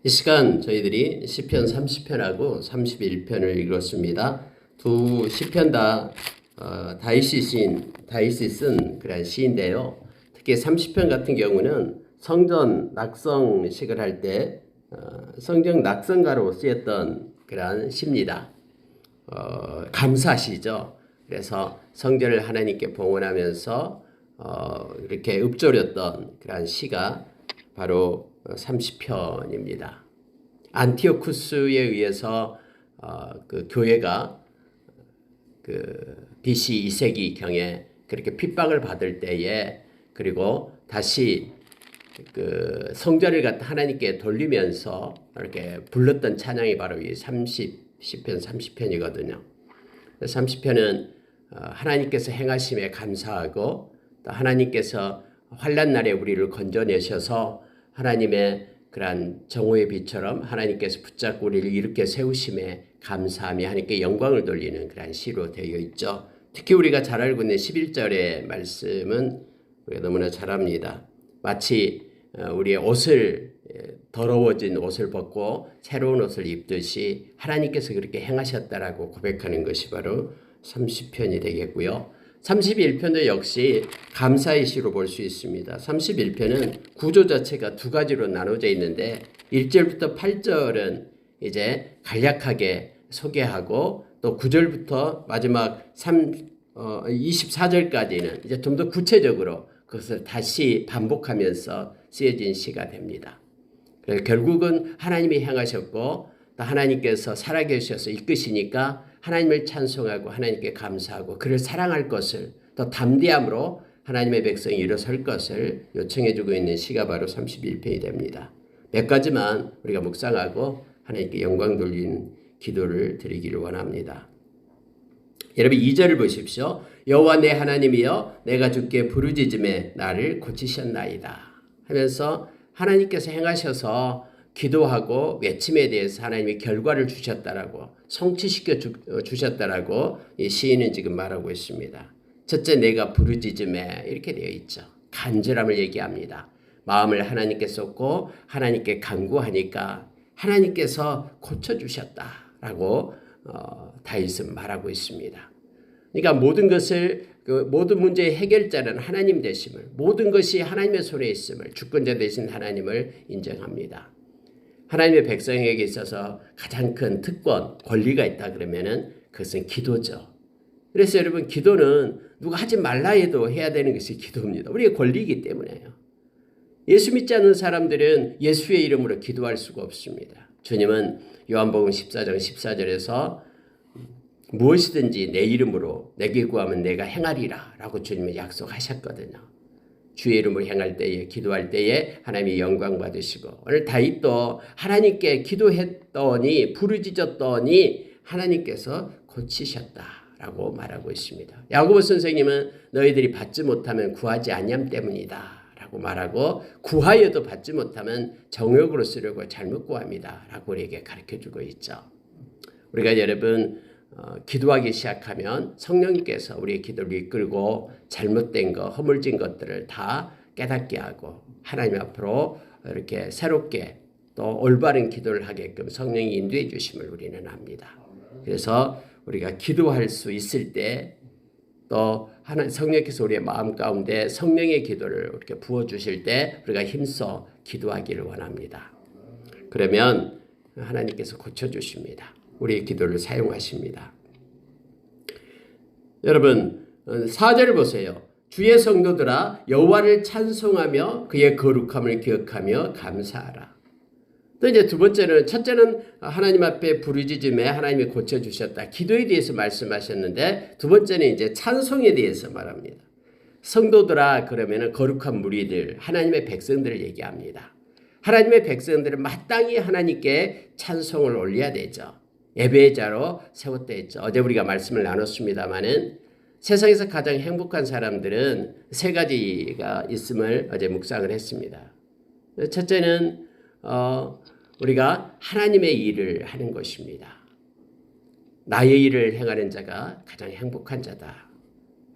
이 시간 저희들이 시편 30편하고 31편을 읽었습니다. 두 시편 다 다윗이 쓴 그런 시인데요. 특히 30편 같은 경우는 성전 낙성식을 할 때 성전 낙성가로 쓰였던 그런 시입니다. 감사시죠. 그래서 성전을 하나님께 봉헌하면서 이렇게 읊조렸던 그런 시가 바로 30편입니다. 안티오쿠스에 의해서 그 교회가 그 BC 2세기경에 그렇게 핍박을 받을 때에, 그리고 다시 그 성전을 갖다 하나님께 돌리면서 이렇게 불렀던 찬양이 바로 이 시편 30편이거든요. 30편은 하나님께서 행하심에 감사하고, 또 하나님께서 환난 날에 우리를 건져내셔서 하나님의 그러한 정오의 빛처럼 하나님께서 붙잡고 우리를 일으켜 세우심에 감사하며 하나님께 영광을 돌리는 그러한 시로 되어 있죠. 특히 우리가 잘 알고 있는 11절의 말씀은 우리가 너무나 잘 압니다. 마치 우리의 옷을, 더러워진 옷을 벗고 새로운 옷을 입듯이 하나님께서 그렇게 행하셨다라고 고백하는 것이 바로 30편이 되겠고요. 31편도 역시 감사의 시로 볼 수 있습니다. 31편은 구조 자체가 두 가지로 나눠져 있는데 1절부터 8절은 이제 간략하게 소개하고, 또 9절부터 마지막 24절까지는 이제 좀 더 구체적으로 그것을 다시 반복하면서 쓰여진 시가 됩니다. 그래서 결국은 하나님이 행하셨고, 또 하나님께서 살아계셔서 이끄시니까 하나님을 찬송하고 하나님께 감사하고 그를 사랑할 것을, 더 담대함으로 하나님의 백성이 일어설 것을 요청해주고 있는 시가 바로 31편이 됩니다. 몇 가지만 우리가 묵상하고 하나님께 영광 돌리는 기도를 드리기를 원합니다. 여러분 2절을 보십시오. 여호와 내 하나님이여 내가 주께 부르짖음에 나를 고치셨나이다 하면서 하나님께서 행하셔서 기도하고 외침에 대해서 하나님이 결과를 주셨다라고, 성취시켜 주셨다라고 이 시인은 지금 말하고 있습니다. 첫째, 내가 부르짖음에 이렇게 되어 있죠. 간절함을 얘기합니다. 마음을 하나님께 쏟고 하나님께 간구하니까 하나님께서 고쳐주셨다라고 다윗은 말하고 있습니다. 그러니까 모든 것을, 모든 문제의 해결자는 하나님 되심을, 모든 것이 하나님의 손에 있음을, 주권자 되신 하나님을 인정합니다. 하나님의 백성에게 있어서 가장 큰 특권, 권리가 있다 그러면은 그것은 기도죠. 그래서 여러분, 기도는 누가 하지 말라 해도 해야 되는 것이 기도입니다. 우리의 권리이기 때문에요. 예수 믿지 않는 사람들은 예수의 이름으로 기도할 수가 없습니다. 주님은 요한복음 14장 14절에서 무엇이든지 내 이름으로 내게 구하면 내가 행하리라 라고 주님은 약속하셨거든요. 주의 이름으로 행할 때에, 기도할 때에 하나님이 영광 받으시고, 오늘 다윗도 하나님께 기도했더니, 부르짖었더니 하나님께서 고치셨다라고 말하고 있습니다. 야고보 선생님은 너희들이 받지 못하면 구하지 아니함 때문이다 라고 말하고, 구하여도 받지 못하면 정욕으로 쓰려고 잘못 구합니다 라고 우리에게 가르쳐주고 있죠. 우리가 여러분 기도하기 시작하면 성령님께서 우리의 기도를 이끌고 잘못된 것, 허물진 것들을 다 깨닫게 하고 하나님 앞으로 이렇게 새롭게 또 올바른 기도를 하게끔 성령이 인도해 주심을 우리는 압니다. 그래서 우리가 기도할 수 있을 때, 또 성령께서 우리의 마음 가운데 성령의 기도를 이렇게 부어주실 때 우리가 힘써 기도하기를 원합니다. 그러면 하나님께서 고쳐주십니다. 우리의 기도를 사용하십니다. 여러분 4절을 보세요. 주의 성도들아 여호와를 찬송하며 그의 거룩함을 기억하며 감사하라. 또 이제 두 번째는, 첫째는 하나님 앞에 부르짖음에 하나님이 고쳐주셨다, 기도에 대해서 말씀하셨는데, 두 번째는 이제 찬송에 대해서 말합니다. 성도들아 그러면은 거룩한 무리들, 하나님의 백성들을 얘기합니다. 하나님의 백성들은 마땅히 하나님께 찬송을 올려야 되죠. 예배의 자로 세웠다 했죠. 어제 우리가 말씀을 나눴습니다마는 세상에서 가장 행복한 사람들은 세 가지가 있음을 어제 묵상을 했습니다. 첫째는 우리가 하나님의 일을 하는 것입니다. 나의 일을 행하는 자가 가장 행복한 자다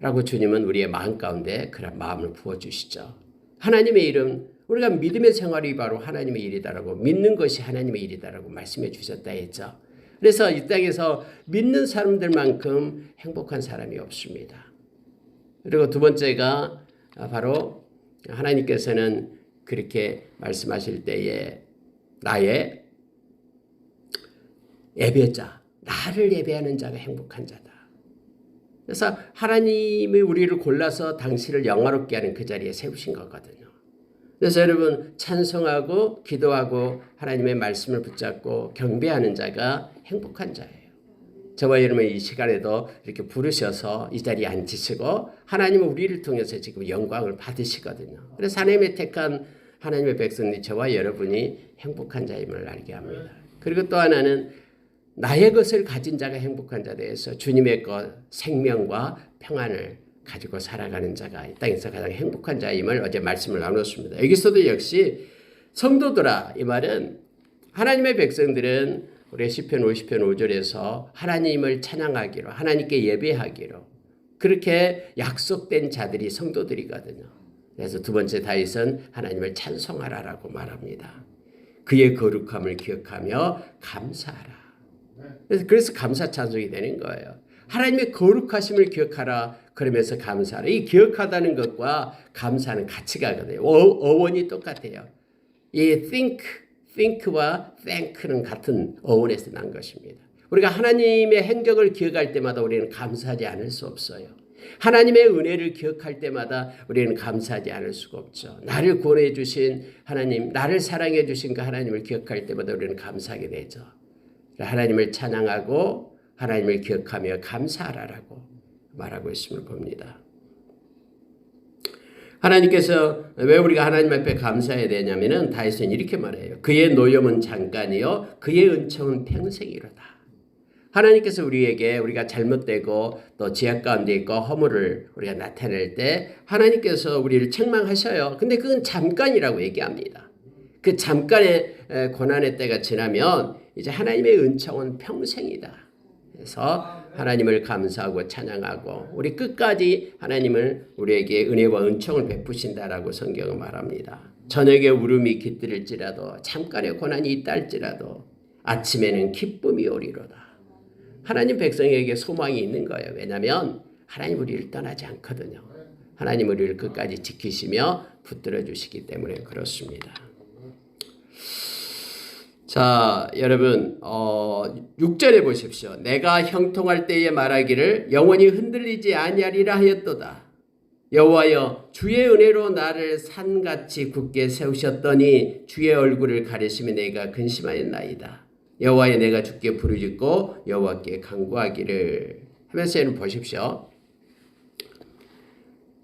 라고 주님은 우리의 마음 가운데 그런 마음을 부어주시죠. 하나님의 일은 우리가 믿음의 생활이 바로 하나님의 일이다라고, 믿는 것이 하나님의 일이다라고 말씀해 주셨다 했죠. 그래서 이 땅에서 믿는 사람들만큼 행복한 사람이 없습니다. 그리고 두 번째가 바로 하나님께서는 그렇게 말씀하실 때에 나의 예배자, 나를 예배하는 자가 행복한 자다. 그래서 하나님이 우리를 골라서 당신을 영화롭게 하는 그 자리에 세우신 거거든요. 그래서 여러분 찬송하고 기도하고 하나님의 말씀을 붙잡고 경배하는 자가 행복한 자예요. 저와 여러분의 이 시간에도 이렇게 부르셔서 이 자리에 앉히시고 하나님은 우리를 통해서 지금 영광을 받으시거든요. 그래서 하나님의 택한 하나님의 백성들 저와 여러분이 행복한 자임을 알게 합니다. 그리고 또 하나는 나의 것을 가진 자가 행복한 자에 대해서 주님의 것 생명과 평안을 가지고 살아가는 자가 이 땅에서 가장 행복한 자임을 어제 말씀을 나눴습니다. 여기서도 역시 성도들아, 이 말은 하나님의 백성들은 우리 시편 50편 5절에서 하나님을 찬양하기로, 하나님께 예배하기로 그렇게 약속된 자들이 성도들이거든요. 그래서 두 번째 다윗은 하나님을 찬송하라라고 말합니다. 그의 거룩함을 기억하며 감사하라. 그래서 감사 찬송이 되는 거예요. 하나님의 거룩하심을 기억하라. 그러면서 감사하라. 이 기억하다는 것과 감사는 같이 가거든요. 어원이 똑같아요. 이 think와 thank는 같은 어원에서 난 것입니다. 우리가 하나님의 행적을 기억할 때마다 우리는 감사하지 않을 수 없어요. 하나님의 은혜를 기억할 때마다 우리는 감사하지 않을 수가 없죠. 나를 구원해 주신 하나님, 나를 사랑해 주신 그 하나님을 기억할 때마다 우리는 감사하게 되죠. 하나님을 찬양하고 하나님을 기억하며 감사하라라고 말하고 있음을 봅니다. 하나님께서 왜 우리가 하나님 앞에 감사해야 되냐면은 다윗은 이렇게 말해요. 그의 노염은 잠깐이요 그의 은총은 평생이로다. 하나님께서 우리에게 우리가 잘못되고 또 죄악 가운데 있고 허물을 우리가 나타낼 때 하나님께서 우리를 책망하셔요. 근데 그건 잠깐이라고 얘기합니다. 그 잠깐의 고난의 때가 지나면 이제 하나님의 은총은 평생이다. 그래서 하나님을 감사하고 찬양하고 우리 끝까지 하나님을 우리에게 은혜와 은총을 베푸신다라고 성경은 말합니다. 저녁에 울음이 깃들일지라도 잠깐의 고난이 있다 할지라도 아침에는 기쁨이 오리로다. 하나님 백성에게 소망이 있는 거예요. 왜냐하면 하나님 우리를 떠나지 않거든요. 하나님 우리를 끝까지 지키시며 붙들어 주시기 때문에 그렇습니다. 자, 여러분 6절에 보십시오. 내가 형통할 때에 말하기를 영원히 흔들리지 아니하리라 하였도다. 여호와여 주의 은혜로 나를 산같이 굳게 세우셨더니 주의 얼굴을 가리시며 내가 근심하였나이다. 여호와여 내가 주께 부르짖고 여호와께 간구하기를 하면서 여러분 보십시오.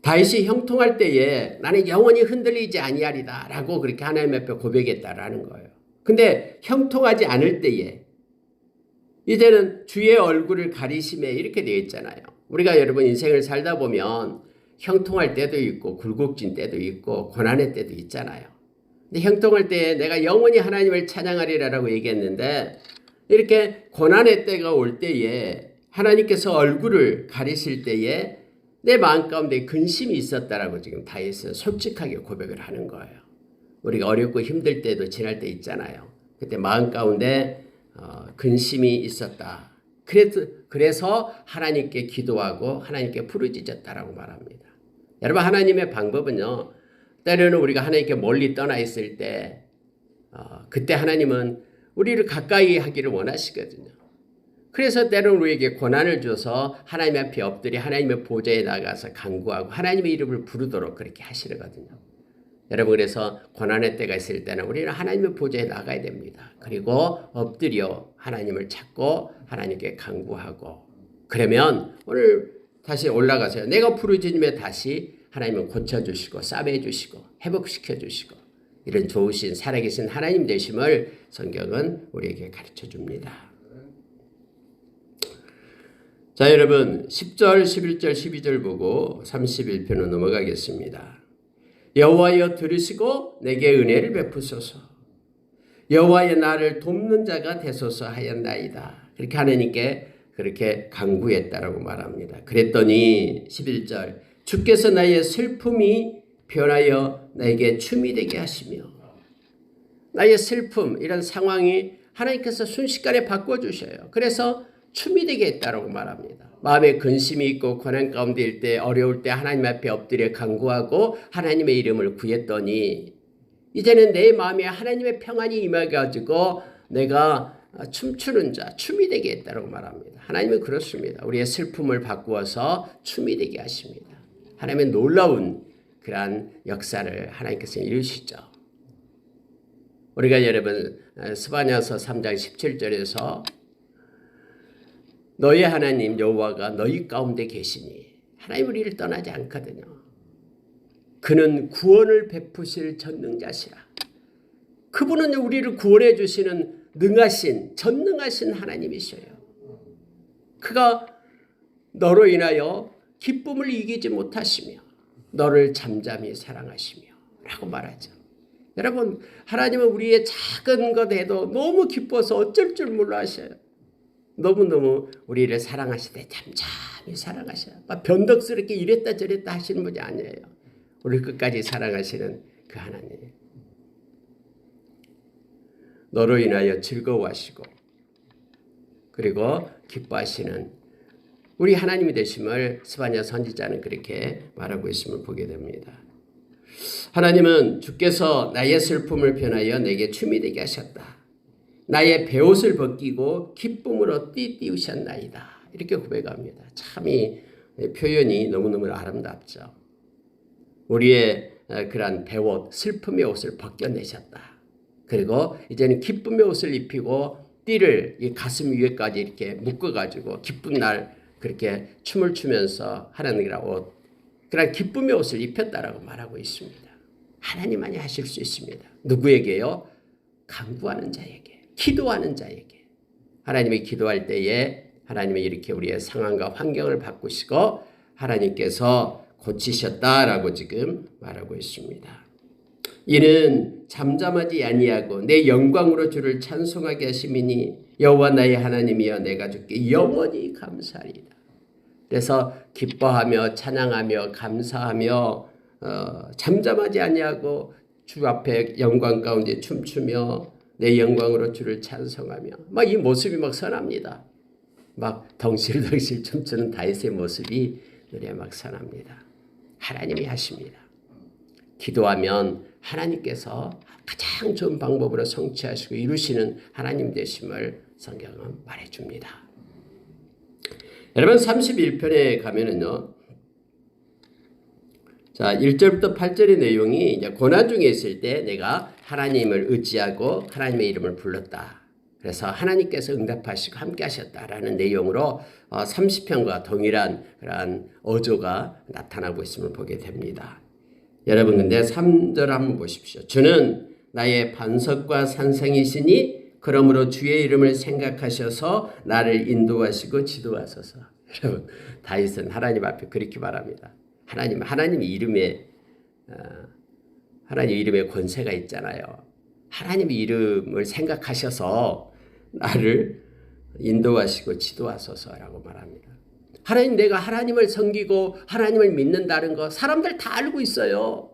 다윗이 형통할 때에 나는 영원히 흔들리지 아니하리다 라고 그렇게 하나님 앞에 고백했다라는 거예요. 근데 형통하지 않을 때에 이제는 주의 얼굴을 가리심에 이렇게 되어 있잖아요. 우리가 여러분 인생을 살다 보면 형통할 때도 있고 굴곡진 때도 있고 고난의 때도 있잖아요. 근데 형통할 때에 내가 영원히 하나님을 찬양하리라고 얘기했는데 이렇게 고난의 때가 올 때에 하나님께서 얼굴을 가리실 때에 내 마음 가운데 근심이 있었다라고 지금 다윗은 솔직하게 고백을 하는 거예요. 우리가 어렵고 힘들 때도 지날 때 있잖아요. 그때 마음 가운데 근심이 있었다. 그래서 하나님께 기도하고 하나님께 부르짖었다라고 말합니다. 여러분 하나님의 방법은요. 때로는 우리가 하나님께 멀리 떠나 있을 때 그때 하나님은 우리를 가까이 하기를 원하시거든요. 그래서 때로는 우리에게 고난을 줘서 하나님 앞에 엎드려 하나님의 보좌에 나가서 간구하고 하나님의 이름을 부르도록 그렇게 하시거든요. 여러분 그래서 고난의 때가 있을 때는 우리는 하나님의 보좌에 나가야 됩니다. 그리고 엎드려 하나님을 찾고 하나님께 간구하고 그러면 오늘 다시 올라가세요. 내가 부르짖으면 다시 하나님은 고쳐주시고 싸매주시고 회복시켜주시고 이런 좋으신 살아계신 하나님 되심을 성경은 우리에게 가르쳐줍니다. 자 여러분 10절 11절 12절 보고 31편으로 넘어가겠습니다. 여호와여 들으시고 내게 은혜를 베푸소서. 여호와여 나를 돕는 자가 되소서 하였나이다. 그렇게 하나님께 그렇게 간구했다라고 말합니다. 그랬더니 11절 주께서 나의 슬픔이 변하여 나에게 춤이 되게 하시며 나의 슬픔 이런 상황이 하나님께서 순식간에 바꿔주셔요. 그래서 춤이 되게 했다라고 말합니다. 마음에 근심이 있고 고난 가운데일 때 어려울 때 하나님 앞에 엎드려 간구하고 하나님의 이름을 구했더니 이제는 내 마음에 하나님의 평안이 임해가지고 내가 춤추는 자, 춤이 되게 했다라고 말합니다. 하나님은 그렇습니다. 우리의 슬픔을 바꾸어서 춤이 되게 하십니다. 하나님의 놀라운 그러한 역사를 하나님께서 이루시죠. 우리가 여러분 스바냐서 3장 17절에서 너희 하나님 여호와가 너희 가운데 계시니 하나님 우리를 떠나지 않거든요. 그는 구원을 베푸실 전능자시라. 그분은 우리를 구원해 주시는 능하신 전능하신 하나님이셔요. 그가 너로 인하여 기쁨을 이기지 못하시며 너를 잠잠히 사랑하시며 라고 말하죠. 여러분 하나님은 우리의 작은 것 해도 너무 기뻐서 어쩔 줄 몰라 하셔요. 너무너무 우리를 사랑하시되 잠잠히 사랑하셔요. 막 변덕스럽게 이랬다 저랬다 하시는 분이 아니에요. 우리 끝까지 사랑하시는 그 하나님. 너로 인하여 즐거워하시고 그리고 기뻐하시는 우리 하나님이 되심을 스바냐 선지자는 그렇게 말하고 있음을 보게 됩니다. 하나님은 주께서 나의 슬픔을 변하여 내게 춤이 되게 하셨다. 나의 베옷을 벗기고 기쁨으로 띠띠우셨나이다. 이렇게 고백합니다. 참 이 표현이 너무너무 아름답죠. 우리의 그러한 베옷, 슬픔의 옷을 벗겨내셨다. 그리고 이제는 기쁨의 옷을 입히고 띠를 이 가슴 위에까지 이렇게 묶어가지고 기쁜 날 그렇게 춤을 추면서 하는 그런 옷, 그런 기쁨의 옷을 입혔다라고 말하고 있습니다. 하나님만이 하실 수 있습니다. 누구에게요? 간구하는 자에게, 기도하는 자에게. 하나님이 기도할 때에 하나님이 이렇게 우리의 상황과 환경을 바꾸시고 하나님께서 고치셨다라고 지금 말하고 있습니다. 이는 잠잠하지 아니하고 내 영광으로 주를 찬송하게 하심이니 여호와 나의 하나님이여 내가 주께 영원히 감사하리이다. 그래서 기뻐하며 찬양하며 감사하며 잠잠하지 아니하고 주 앞에 영광 가운데 춤추며 내 영광으로 주를 찬송하며 막 이 모습이 막 선합니다. 막 덩실덩실 춤추는 다윗의 모습이 눈에 막 선합니다. 하나님이 하십니다. 기도하면 하나님께서 가장 좋은 방법으로 성취하시고 이루시는 하나님 되심을 성경은 말해줍니다. 여러분 31편에 가면은요. 자, 1절부터 8절의 내용이 이제 고난 중에 있을 때 내가 하나님을 의지하고 하나님의 이름을 불렀다. 그래서 하나님께서 응답하시고 함께 하셨다라는 내용으로 30편과 동일한 그러한 어조가 나타나고 있음을 보게 됩니다. 여러분 근데 3절 한번 보십시오. 주는 나의 반석과 산성이시니 그러므로 주의 이름을 생각하셔서 나를 인도하시고 지도하소서. 여러분 다윗은 하나님 앞에 그렇게 말합니다. 하나님 이름에 하나님 이름에 권세가 있잖아요. 하나님 이름을 생각하셔서 나를 인도하시고 지도하소서라고 말합니다. 하나님 내가 하나님을 섬기고 하나님을 믿는다는 거 사람들 다 알고 있어요.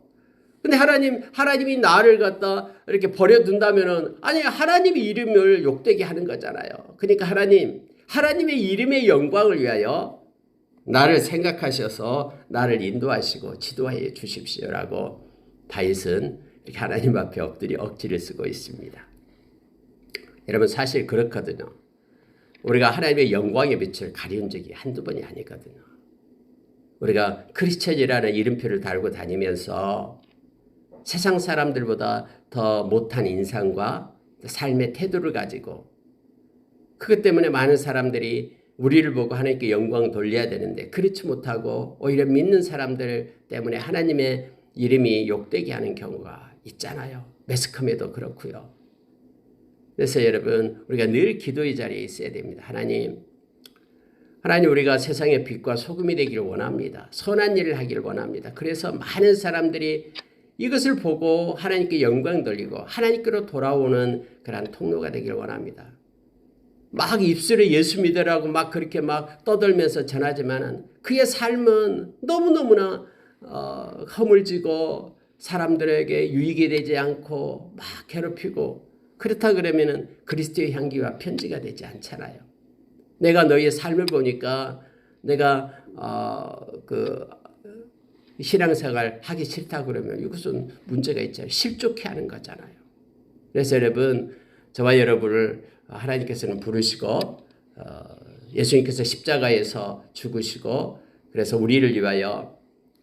근데 하나님이 나를 갖다 이렇게 버려둔다면은 아니 하나님의 이름을 욕되게 하는 거잖아요. 그러니까 하나님의 이름의 영광을 위하여 나를 생각하셔서 나를 인도하시고 지도해 주십시오라고 다윗은 이렇게 하나님 앞에 엎드려 억지를 쓰고 있습니다. 여러분 사실 그렇거든요. 우리가 하나님의 영광의 빛을 가리운 적이 한두 번이 아니거든요. 우리가 크리스천이라는 이름표를 달고 다니면서 세상 사람들보다 더 못한 인상과 삶의 태도를 가지고 그것 때문에 많은 사람들이 우리를 보고 하나님께 영광 돌려야 되는데 그렇지 못하고 오히려 믿는 사람들 때문에 하나님의 이름이 욕되게 하는 경우가 있잖아요. 매스컴에도 그렇고요. 그래서 여러분 우리가 늘 기도의 자리에 있어야 됩니다. 하나님 우리가 세상의 빛과 소금이 되기를 원합니다. 선한 일을 하기를 원합니다. 그래서 많은 사람들이 이것을 보고 하나님께 영광 돌리고 하나님께로 돌아오는 그런 통로가 되기를 원합니다. 막 입술에 예수 믿으라고 막 그렇게 막 떠들면서 전하지만은 그의 삶은 너무너무나 허물지고 사람들에게 유익이 되지 않고 막 괴롭히고 그렇다 그러면은 그리스도의 향기와 편지가 되지 않잖아요. 내가 너희의 삶을 보니까 내가 신앙생활 하기 싫다 그러면 이것은 문제가 있잖아요. 실족해 하는 거잖아요. 그래서 여러분, 저와 여러분을 하나님께서는 부르시고 예수님께서 십자가에서 죽으시고 그래서 우리를 위하여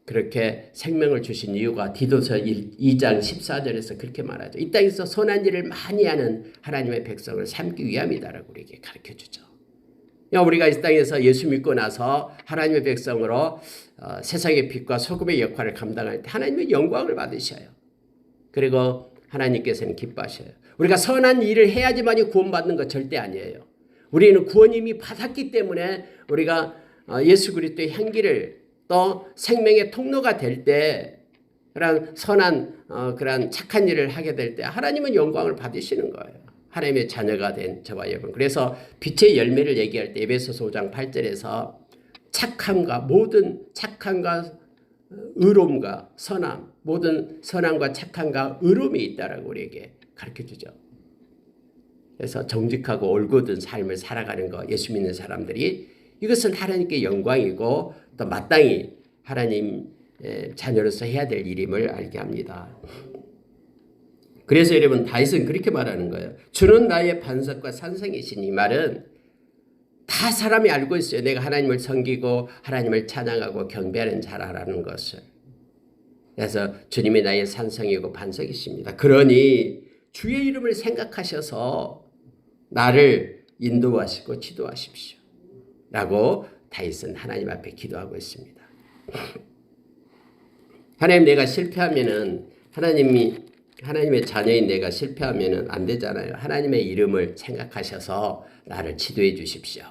그렇게 생명을 주신 이유가 디도서 2장 14절에서 그렇게 말하죠. 이 땅에서 선한 일을 많이 하는 하나님의 백성을 삼기 위함이다라고 우리에게 가르쳐주죠. 우리가 이 땅에서 예수 믿고 나서 하나님의 백성으로 세상의 빛과 소금의 역할을 감당할 때 하나님의 영광을 받으셔요. 그리고 하나님께서는 기뻐하셔요. 우리가 선한 일을 해야지만이 구원받는 것 절대 아니에요. 우리는 구원 이미 받았기 때문에 우리가 예수 그리스도의 향기를 또 생명의 통로가 될 때 그런 선한 그런 착한 일을 하게 될 때 하나님은 영광을 받으시는 거예요. 하나님의 자녀가 된 저와 여러분. 그래서 빛의 열매를 얘기할 때 에베소서 5장 8절에서 모든 착함과 의로움과 선함, 모든 선함과 착함과 의로움이 있다라고 우리에게 가르쳐주죠. 그래서 정직하고 올곧은 삶을 살아가는 거, 예수 믿는 사람들이 이것은 하나님께 영광이고 또 마땅히 하나님 자녀로서 해야 될 일임을 알게 합니다. 그래서 여러분, 다윗은 그렇게 말하는 거예요. 주는 나의 반석과 산성이신. 이 말은 다 사람이 알고 있어요. 내가 하나님을 섬기고 하나님을 찬양하고 경배하는 자라는 것을. 그래서 주님이 나의 산성이고 반석이십니다. 그러니 주의 이름을 생각하셔서 나를 인도하시고 지도하십시오 라고 다윗은 하나님 앞에 기도하고 있습니다. 하나님, 내가 실패하면은 하나님의 자녀인 내가 실패하면은 안 되잖아요. 하나님의 이름을 생각하셔서 나를 지도해 주십시오.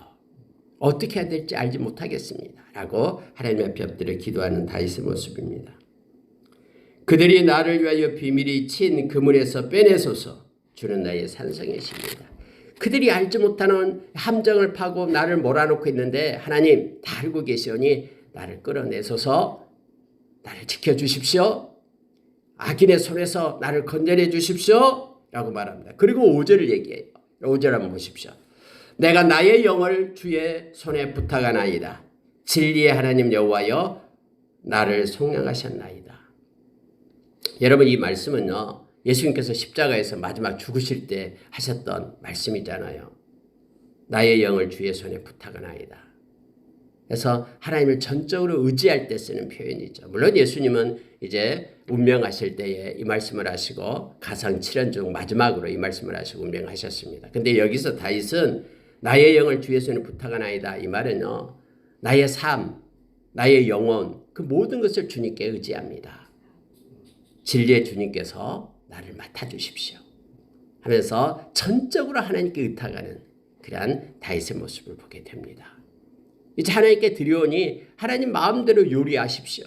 어떻게 해야 될지 알지 못하겠습니다 라고 하나님 앞에 엎드려 기도하는 다윗의 모습입니다. 그들이 나를 위하여 비밀히 친 그물에서 빼내소서. 주는 나의 산성이십니다. 그들이 알지 못하는 함정을 파고 나를 몰아놓고 있는데 하나님 다 알고 계시오니 나를 끌어내소서. 나를 지켜주십시오. 악인의 손에서 나를 건져내 주십시오 라고 말합니다. 그리고 5절을 얘기해요. 5절 한번 보십시오. 내가 나의 영을 주의 손에 부탁하나이다. 진리의 하나님 여호와여 나를 속량하셨나이다. 여러분, 이 말씀은요, 예수님께서 십자가에서 마지막 죽으실 때 하셨던 말씀이잖아요. 나의 영을 주의 손에 부탁하나이다. 그래서 하나님을 전적으로 의지할 때 쓰는 표현이죠. 물론 예수님은 이제 운명하실 때에 이 말씀을 하시고 가상 7년 중 마지막으로 이 말씀을 하시고 운명하셨습니다. 근데 여기서 다윗은 나의 영을 주의 손에 부탁하나이다. 이 말은요, 나의 삶, 나의 영혼, 그 모든 것을 주님께 의지합니다. 진리의 주님께서 나를 맡아주십시오 하면서 전적으로 하나님께 의탁하는 그러한 다윗의 모습을 보게 됩니다. 이제 하나님께 드려오니 하나님 마음대로 요리하십시오.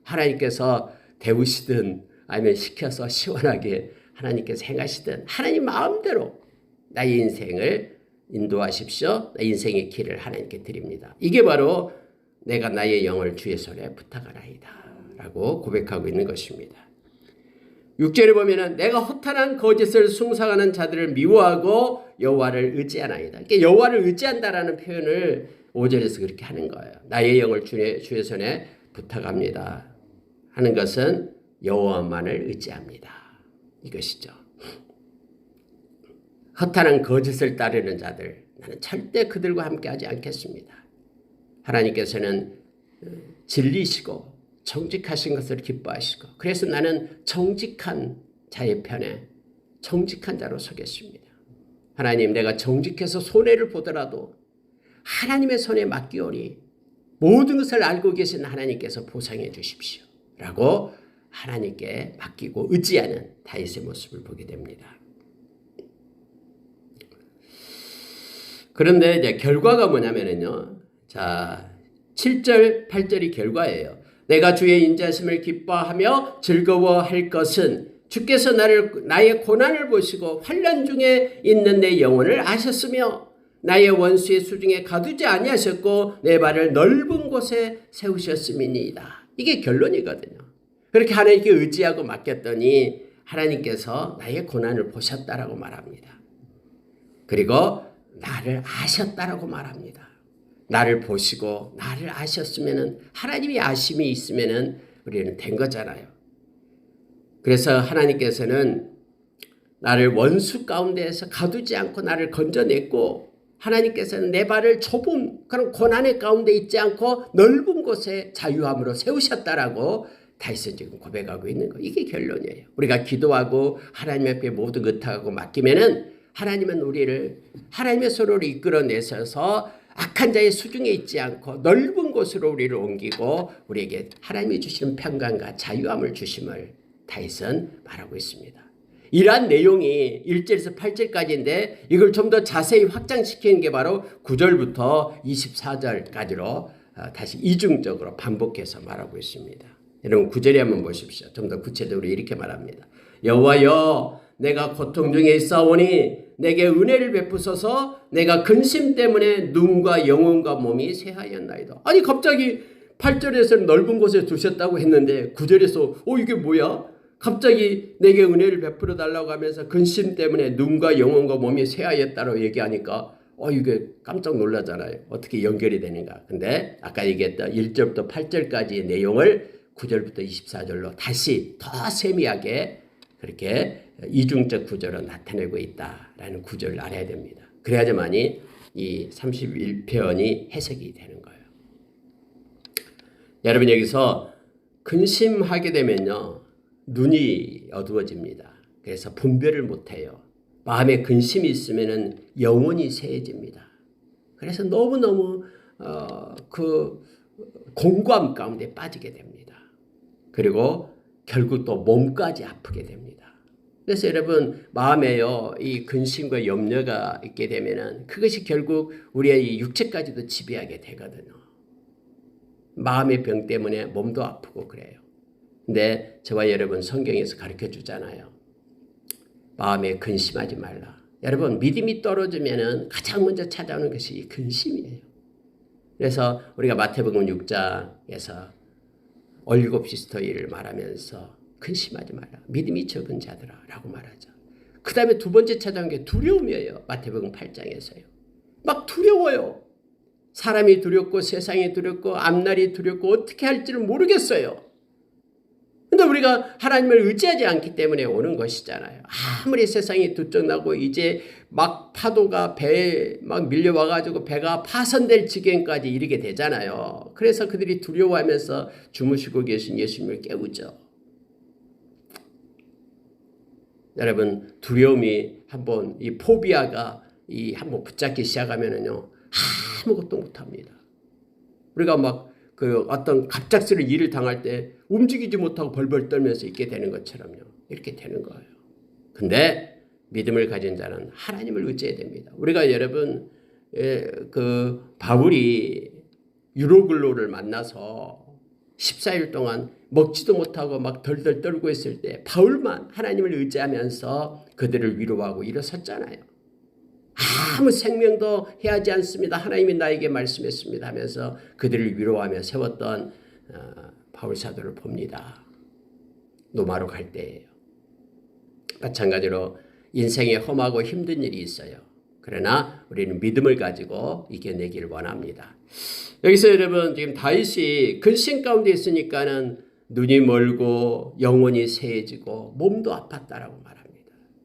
하나님께서 데우시든 아니면 시켜서 시원하게 하나님께서 행하시든 하나님 마음대로 나의 인생을 인도하십시오. 나의 인생의 길을 하나님께 드립니다. 이게 바로 내가 나의 영을 주의 손에 부탁하나이다 라고 고백하고 있는 것입니다. 6절에 보면은 내가 허탄한 거짓을 숭상하는 자들을 미워하고 여호와를 의지하나이다. 그러니까 여호와를 의지한다라는 표현을 5절에서 그렇게 하는 거예요. 나의 영을 주의 손에 부탁합니다 하는 것은 여호와만을 의지합니다. 이것이죠. 허탄한 거짓을 따르는 자들, 나는 절대 그들과 함께하지 않겠습니다. 하나님께서는 진리시고 정직하신 것을 기뻐하시고, 그래서 나는 정직한 자의 편에 정직한 자로 서겠습니다. 하나님, 내가 정직해서 손해를 보더라도 하나님의 손에 맡기오니 모든 것을 알고 계신 하나님께서 보상해 주십시오 라고 하나님께 맡기고 의지하는 다윗의 모습을 보게 됩니다. 그런데 이제 결과가 뭐냐면요, 자 7절 8절이 결과예요. 내가 주의 인자심을 기뻐하며 즐거워할 것은 주께서 나의 고난을 보시고 환난 중에 있는 내 영혼을 아셨으며 나의 원수의 수중에 가두지 아니하셨고 내 발을 넓은 곳에 세우셨음이니이다. 이게 결론이거든요. 그렇게 하나님께 의지하고 맡겼더니 하나님께서 나의 고난을 보셨다라고 말합니다. 그리고 나를 아셨다라고 말합니다. 나를 보시고 나를 아셨으면은, 하나님이 아심이 있으면은 우리는 된 거잖아요. 그래서 하나님께서는 나를 원수 가운데에서 가두지 않고 나를 건져냈고, 하나님께서는 내 발을 좁은 그런 고난의 가운데 있지 않고 넓은 곳에 자유함으로 세우셨다라고 다윗은 지금 고백하고 있는 거. 이게 결론이에요. 우리가 기도하고 하나님 앞에 모두 의탁하고 맡기면은 하나님은 우리를 하나님의 손으로 이끌어내셔서 악한 자의 수중에 있지 않고 넓은 곳으로 우리를 옮기고 우리에게 하나님이 주시는 평강과 자유함을 주심을 다윗은 말하고 있습니다. 이러한 내용이 1절에서 8절까지인데 이걸 좀 더 자세히 확장시키는 게 바로 9절부터 24절까지로 다시 이중적으로 반복해서 말하고 있습니다. 여러분 9절에 한번 보십시오. 좀 더 구체적으로 이렇게 말합니다. 여호와여, 내가 고통 중에 있사오니 내게 은혜를 베푸소서. 내가 근심 때문에 눈과 영혼과 몸이 쇠하였나이다. 아니 갑자기 8절에서는 넓은 곳에 두셨다고 했는데 9절에서 이게 뭐야? 갑자기 내게 은혜를 베풀어 달라고 하면서 근심 때문에 눈과 영혼과 몸이 쇠하였다고 얘기하니까 이게 깜짝 놀라잖아요. 어떻게 연결이 되는가. 근데 아까 얘기했던 1절부터 8절까지의 내용을 9절부터 24절로 다시 더 세미하게 그렇게 이중적 구조로 나타내고 있다라는 구조를 알아야 됩니다. 그래야지만이 이 31편이 해석이 되는 거예요. 여러분 여기서 근심하게 되면요, 눈이 어두워집니다. 그래서 분별을 못해요. 마음에 근심이 있으면 영혼이 쇠해집니다. 그래서 너무너무 그 공고함 가운데 빠지게 됩니다. 그리고 결국 또 몸까지 아프게 됩니다. 그래서 여러분 마음에요, 이 근심과 염려가 있게 되면은 그것이 결국 우리의 이 육체까지도 지배하게 되거든요. 마음의 병 때문에 몸도 아프고 그래요. 근데 저와 여러분 성경에서 가르쳐 주잖아요. 마음에 근심하지 말라. 여러분 믿음이 떨어지면은 가장 먼저 찾아오는 것이 근심이에요. 그래서 우리가 마태복음 6장에서 올리곱 시스터일을 말하면서 근심하지 말라. 믿음이 적은 자들아 라고 말하죠. 그 다음에 두 번째 찾아온 게 두려움이에요. 마태복음 8장에서요. 막 두려워요. 사람이 두렵고 세상이 두렵고 앞날이 두렵고 어떻게 할지를 모르겠어요. 근데 우리가 하나님을 의지하지 않기 때문에 오는 것이잖아요. 아무리 세상이 두쩍나고 이제 막 파도가 배에 막 밀려와가지고 배가 파손될 지경까지 이르게 되잖아요. 그래서 그들이 두려워하면서 주무시고 계신 예수님을 깨우죠. 여러분 두려움이 한번 이 포비아가 한번 붙잡기 시작하면은요 아무것도 못합니다. 우리가 막 그 어떤 갑작스러운 일을 당할 때 움직이지 못하고 벌벌 떨면서 있게 되는 것처럼요. 이렇게 되는 거예요. 근데 믿음을 가진 자는 하나님을 의지해야 됩니다. 우리가 여러분 그 바울이 유로글로를 만나서 14일 동안 먹지도 못하고 막 덜덜 떨고 있을 때 바울만 하나님을 의지하면서 그들을 위로하고 일어섰잖아요. 아무 생명도 해하지 않습니다. 하나님이 나에게 말씀했습니다 하면서 그들을 위로하며 세웠던 바울 사도를 봅니다. 로마로 갈 때예요. 마찬가지로 인생에 험하고 힘든 일이 있어요. 그러나 우리는 믿음을 가지고 이겨내기를 원합니다. 여기서 여러분 지금 다윗이 근심 가운데 있으니까는 눈이 멀고 영혼이 쇠해지고 몸도 아팠다라고 말합니다.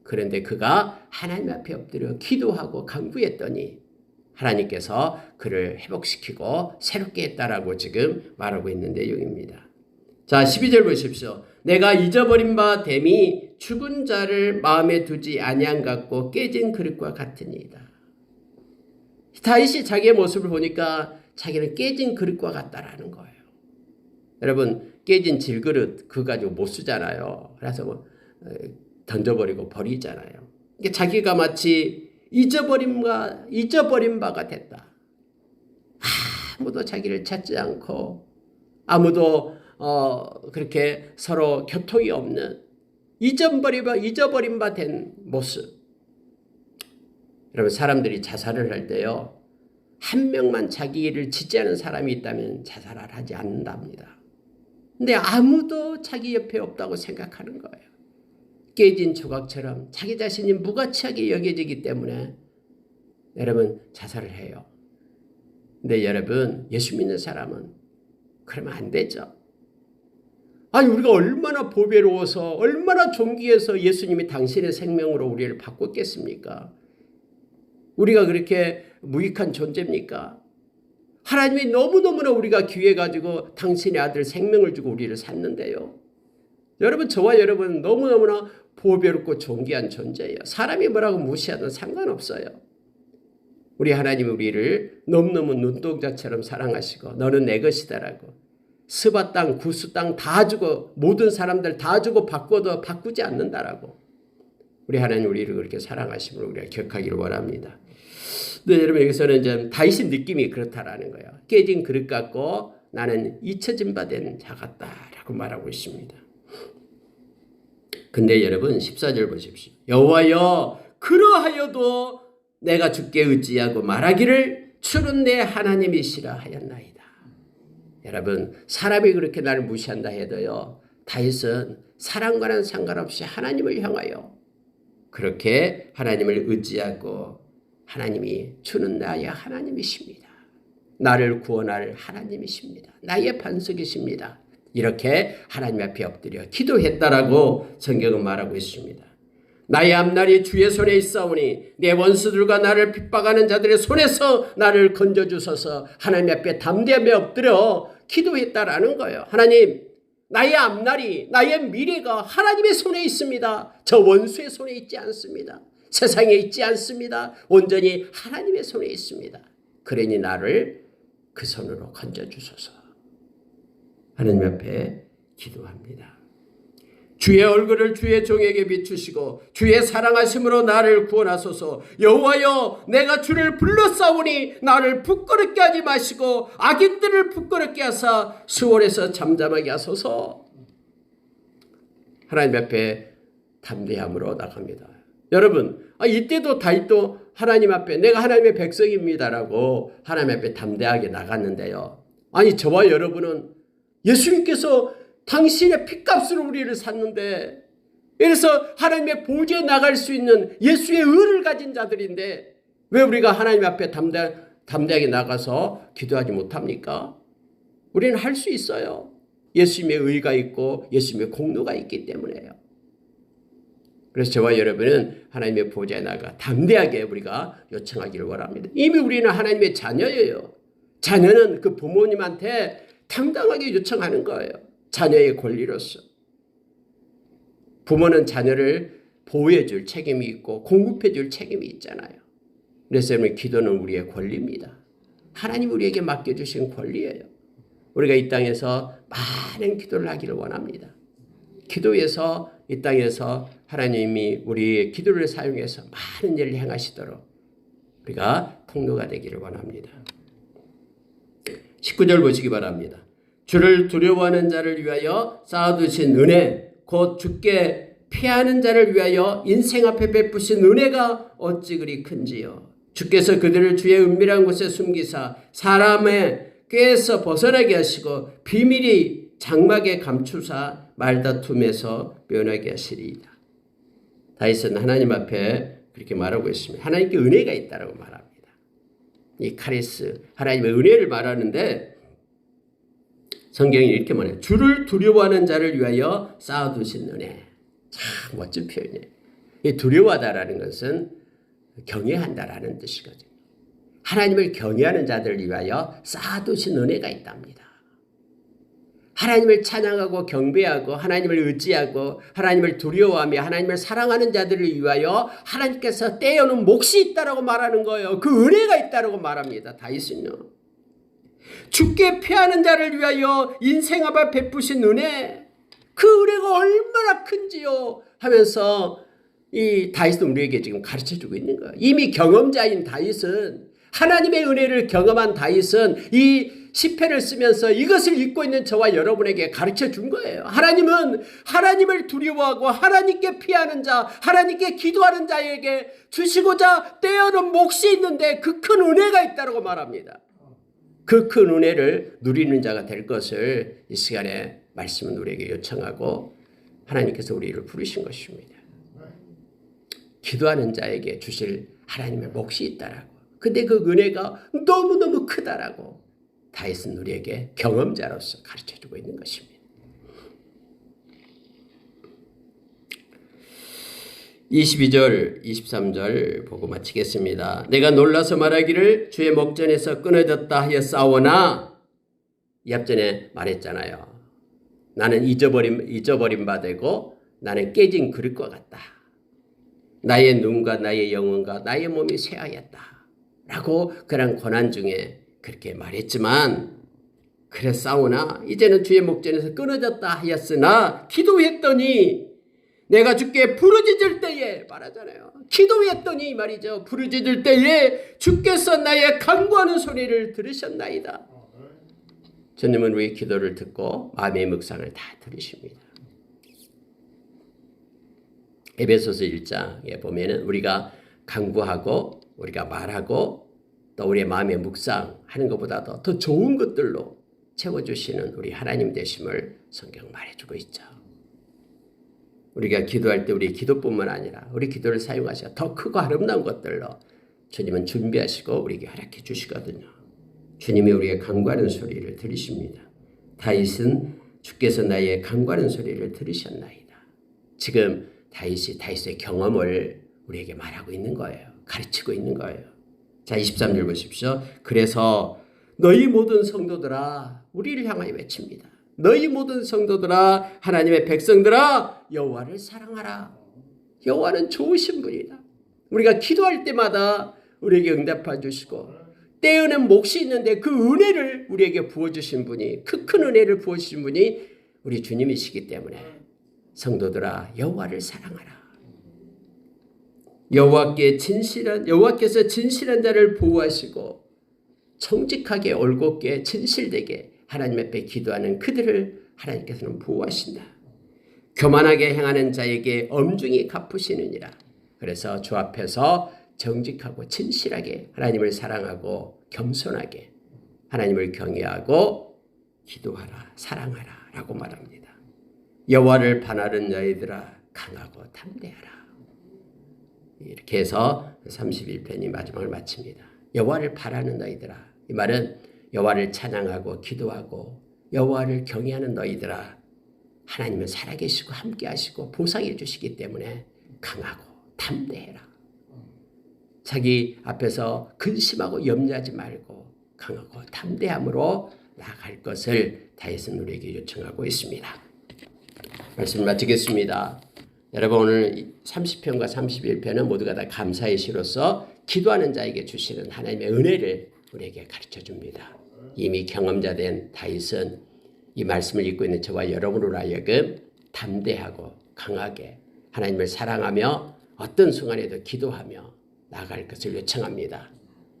그런데 그가 하나님 앞에 엎드려 기도하고 간구했더니 하나님께서 그를 회복시키고 새롭게 했다라고 지금 말하고 있는 내용입니다. 자, 12절 보십시오. 내가 잊어버린 바 됨이 죽은 자를 마음에 두지 아니한 같고 깨진 그릇과 같으니이다. 다윗이 자기의 모습을 보니까 자기는 깨진 그릇과 같다라는 거예요. 여러분 깨진 질그릇 그거 가지고 못 쓰잖아요. 그래서 뭐 던져버리고 버리잖아요. 자기가 마치 잊어버린 바가 됐다. 아무도 자기를 찾지 않고 아무도 그렇게 서로 교통이 없는 잊어버린 바 된 모습. 여러분 사람들이 자살을 할 때요. 한 명만 자기 일을 지지하는 사람이 있다면 자살을 하지 않는답니다. 근데 아무도 자기 옆에 없다고 생각하는 거예요. 깨진 조각처럼 자기 자신이 무가치하게 여겨지기 때문에 여러분 자살을 해요. 근데 여러분 예수 믿는 사람은 그러면 안 되죠. 아니 우리가 얼마나 보배로워서 얼마나 존귀해서 예수님이 당신의 생명으로 우리를 바꿨겠습니까? 우리가 그렇게 무익한 존재입니까? 하나님이 너무너무나 우리가 귀해가지고 당신의 아들 생명을 주고 우리를 샀는데요. 여러분 저와 여러분은 너무너무나 보배롭고 존귀한 존재예요. 사람이 뭐라고 무시하든 상관없어요. 우리 하나님이 우리를 너무너무 눈동자처럼 사랑하시고 너는 내 것이다라고 스바 땅, 구스 땅 다 주고 모든 사람들 다 주고 바꿔도 바꾸지 않는다라고 우리 하나님 우리를 그렇게 사랑하심으로 우리가 기억하기를 원합니다. 네, 여러분 여기서는 이제 다윗의 느낌이 그렇다라는 거예요. 깨진 그릇 같고 나는 잊혀진 바 된 자 같다라고 말하고 있습니다. 근데 여러분 14절 보십시오. 여호와여 그러하여도 내가 주께 의지하고 말하기를 주는 내 하나님이시라 하였나이다. 여러분 사람이 그렇게 나를 무시한다 해도요. 다윗은 사람과는 상관없이 하나님을 향하여 그렇게 하나님을 의지하고 하나님이 주는 나의 하나님이십니다. 나를 구원할 하나님이십니다. 나의 반석이십니다. 이렇게 하나님 앞에 엎드려 기도했다라고 성경은 말하고 있습니다. 나의 앞날이 주의 손에 있사오니 내 원수들과 나를 핍박하는 자들의 손에서 나를 건져주소서. 하나님 앞에 담대하며 엎드려 기도했다라는 거예요. 하나님 나의 앞날이 나의 미래가 하나님의 손에 있습니다. 저 원수의 손에 있지 않습니다. 세상에 있지 않습니다. 온전히 하나님의 손에 있습니다. 그러니 나를 그 손으로 건져주소서. 하나님 앞에 기도합니다. 주의 얼굴을 주의 종에게 비추시고 주의 사랑하심으로 나를 구원하소서. 여호와여 내가 주를 불러싸우니 나를 부끄럽게 하지 마시고 악인들을 부끄럽게 하사 수월에서 잠잠하게 하소서. 하나님 앞에 담대함으로 나갑니다. 여러분 이때도 다윗도 하나님 앞에 내가 하나님의 백성입니다라고 하나님 앞에 담대하게 나갔는데요. 아니 저와 여러분은 예수님께서 당신의 피값으로 우리를 샀는데 그래서 하나님의 보좌에 나갈 수 있는 예수의 의를 가진 자들인데 왜 우리가 하나님 앞에 담대하게 나가서 기도하지 못합니까? 우리는 할 수 있어요. 예수님의 의가 있고 예수님의 공로가 있기 때문에요. 그래서 저와 여러분은 하나님의 보좌에 나가 담대하게 우리가 요청하기를 원합니다. 이미 우리는 하나님의 자녀예요. 자녀는 그 부모님한테 당당하게 요청하는 거예요. 자녀의 권리로서. 부모는 자녀를 보호해 줄 책임이 있고 공급해 줄 책임이 있잖아요. 그래서 여러분 기도는 우리의 권리입니다. 하나님 우리에게 맡겨주신 권리예요. 우리가 이 땅에서 많은 기도를 하기를 원합니다. 기도에서 이 땅에서 하나님이 우리의 기도를 사용해서 많은 일을 행하시도록 우리가 통로가 되기를 원합니다. 19절 보시기 바랍니다. 주를 두려워하는 자를 위하여 쌓아두신 은혜 곧 주께 피하는 자를 위하여 인생 앞에 베푸신 은혜가 어찌 그리 큰지요. 주께서 그들을 주의 은밀한 곳에 숨기사 사람의 꾀에서 벗어나게 하시고 비밀이 장막에 감추사 말다툼에서 면하게 하시리이다. 다윗은 하나님 앞에 그렇게 말하고 있습니다. 하나님께 은혜가 있다라고 말합니다. 이 카리스 하나님의 은혜를 말하는데 성경이 이렇게 말해요. 주를 두려워하는 자를 위하여 쌓아두신 은혜. 참 멋진 표현이에요. 이 두려워하다라는 것은 경외한다라는 뜻이거든요. 하나님을 경외하는 자들을 위하여 쌓아두신 은혜가 있답니다. 하나님을 찬양하고 경배하고 하나님을 의지하고 하나님을 두려워하며 하나님을 사랑하는 자들을 위하여 하나님께서 떼어놓은 몫이 있다라고 말하는 거예요. 그 은혜가 있다라고 말합니다. 다윗은요. 주께 피하는 자를 위하여 인생 앞에 베푸신 은혜, 그 은혜가 얼마나 큰지요 하면서 이 다윗은 우리에게 지금 가르쳐주고 있는 거예요. 이미 경험자인 다윗은 하나님의 은혜를 경험한 다윗은 이 시편을 쓰면서 이것을 읽고 있는 저와 여러분에게 가르쳐 준 거예요. 하나님은 하나님을 두려워하고 하나님께 피하는 자, 하나님께 기도하는 자에게 주시고자 떼어놓은 몫이 있는데 그 큰 은혜가 있다고 말합니다. 그 큰 은혜를 누리는 자가 될 것을 이 시간에 말씀은 우리에게 요청하고 하나님께서 우리를 부르신 것입니다. 기도하는 자에게 주실 하나님의 몫이 있다라고. 근데 그 은혜가 너무너무 크다라고 다윗은 우리에게 경험자로서 가르쳐주고 있는 것입니다. 22절, 23절 보고 마치겠습니다. 내가 놀라서 말하기를 주의 목전에서 끊어졌다 하였사오나, 이 앞전에 말했잖아요. 나는 잊어버림 바 되고 나는 깨진 그릇과 같다. 나의 눈과 나의 영혼과 나의 몸이 쇠하였다. 라고 그런 고난 중에 그렇게 말했지만, 그랬사오나 이제는 주의 목전에서 끊어졌다 하였으나 기도했더니 내가 주께 부르짖을 때에, 말하잖아요. 기도했더니 말이죠. 부르짖을 때에 주께서 나의 간구하는 소리를 들으셨나이다. 주님은 우리 기도를 듣고 마음의 묵상을 다 들으십니다. 에베소서 1장에 보면은 우리가 간구하고 우리가 말하고 또 우리의 마음의 묵상하는 것보다도 더 좋은 것들로 채워주시는 우리 하나님 되심을 성경 말해주고 있죠. 우리가 기도할 때 우리 기도뿐만 아니라 우리 기도를 사용하셔 더 크고 아름다운 것들로 주님은 준비하시고 우리에게 허락해 주시거든요. 주님이 우리의 간구하는 소리를 들으십니다. 다윗은 주께서 나의 간구하는 소리를 들으셨나이다. 지금 다윗의 경험을 우리에게 말하고 있는 거예요. 가르치고 있는 거예요. 자, 23절 보십시오. 그래서 너희 모든 성도들아, 우리를 향하여 외칩니다. 너희 모든 성도들아, 하나님의 백성들아, 여호와를 사랑하라. 여호와는 좋으신 분이다. 우리가 기도할 때마다 우리에게 응답해 주시고 때에는 몫이 있는데 그 은혜를 우리에게 부어주신 분이, 그 큰 은혜를 부어주신 분이 우리 주님이시기 때문에 성도들아, 여호와를 사랑하라. 여호와께서 진실한 자를 보호하시고 정직하게 올곧게 진실되게 하나님 앞에 기도하는 그들을 하나님께서는 보호하신다. 교만하게 행하는 자에게 엄중히 갚으시느니라. 그래서 주 앞에서 정직하고 진실하게 하나님을 사랑하고 겸손하게 하나님을 경외하고 기도하라, 사랑하라 라고 말합니다. 여호와를 반하는 너희들아, 강하고 담대하라. 이렇게 해서 31편이 마지막을 마칩니다. 여호와를 바라는 너희들아. 이 말은 여호와를 찬양하고 기도하고 여호와를 경외하는 너희들아, 하나님은 살아계시고 함께하시고 보상해 주시기 때문에 강하고 담대해라. 자기 앞에서 근심하고 염려하지 말고 강하고 담대함으로 나아갈 것을 다윗은 우리에게 요청하고 있습니다. 말씀을 마치겠습니다. 여러분, 오늘 30편과 31편은 모두가 다 감사의 시로서 기도하는 자에게 주시는 하나님의 은혜를 우리에게 가르쳐줍니다. 이미 경험자 된 다윗은 이 말씀을 읽고 있는 저와 여러분으로 하여금 담대하고 강하게 하나님을 사랑하며 어떤 순간에도 기도하며 나아갈 것을 요청합니다.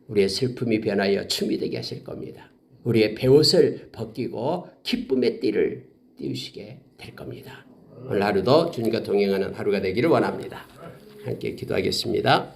우리의 슬픔이 변하여 춤이 되게 하실 겁니다. 우리의 베옷을 벗기고 기쁨의 띠를 띄우시게 될 겁니다. 오늘 하루도 주님과 동행하는 하루가 되기를 원합니다. 함께 기도하겠습니다.